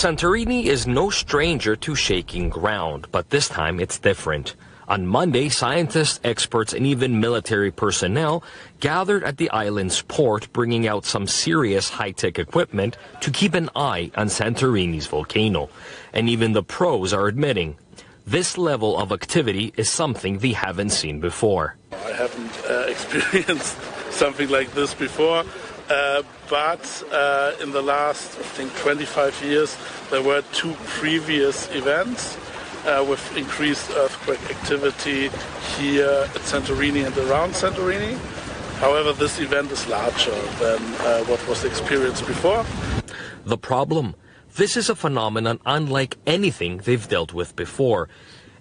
Santorini is no stranger to shaking ground, but this time it's different. On Monday, scientists, experts, and even military personnel gathered at the island's port, bringing out some serious high-tech equipment to keep an eye on Santorini's volcano. And even the pros are admitting this level of activity is something they haven't seen before. I haven't experienced something like this before, but in the last, I think, 25 years, there were two previous events with increased earthquake activity here at Santorini and around Santorini. However, this event is larger than what was experienced before. The problem? This is a phenomenon unlike anything they've dealt with before.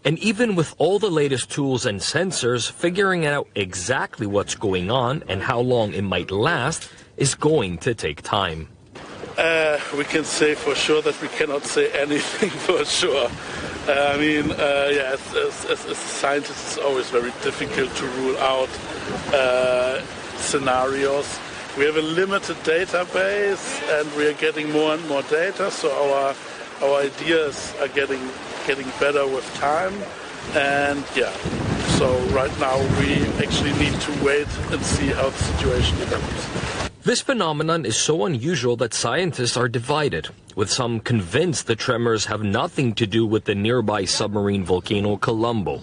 And even with all the latest tools and sensors, figuring out exactly what's going on and how long it might last is going to take time. We can say for sure that we cannot say anything for sure. As a scientist, it's always very difficult to rule out scenarios. We have a limited database and we are getting more and more data, so our ideas are getting better with time. And so right now we actually need to wait and see how the situation develops. This phenomenon is so unusual that scientists are divided, with some convinced the tremors have nothing to do with the nearby submarine volcano Colombo.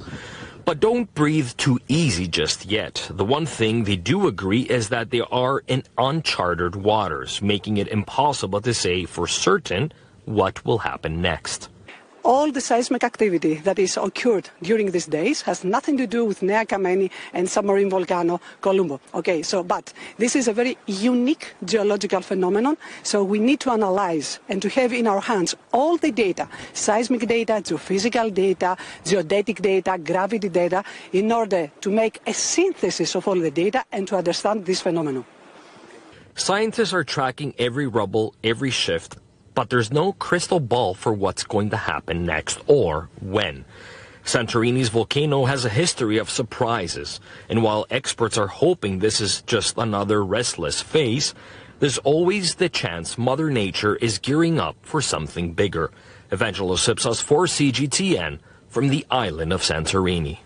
But don't breathe too easy just yet. The one thing they do agree is that they are in uncharted waters, making it impossible to say for certain what will happen next. All the seismic activity that is occurred during these days has nothing to do with Nea Kameni and submarine volcano Colombo. Okay, but this is a very unique geological phenomenon, so we need to analyze and to have in our hands all the data, seismic data, geophysical data, geodetic data, gravity data, in order to make a synthesis of all the data and to understand this phenomenon. Scientists are tracking every rubble, every shift, but there's no crystal ball for what's going to happen next or when. Santorini's volcano has a history of surprises, and while experts are hoping this is just another restless phase, there's always the chance Mother Nature is gearing up for something bigger. Evangelo Sipsas for CGTN from the island of Santorini.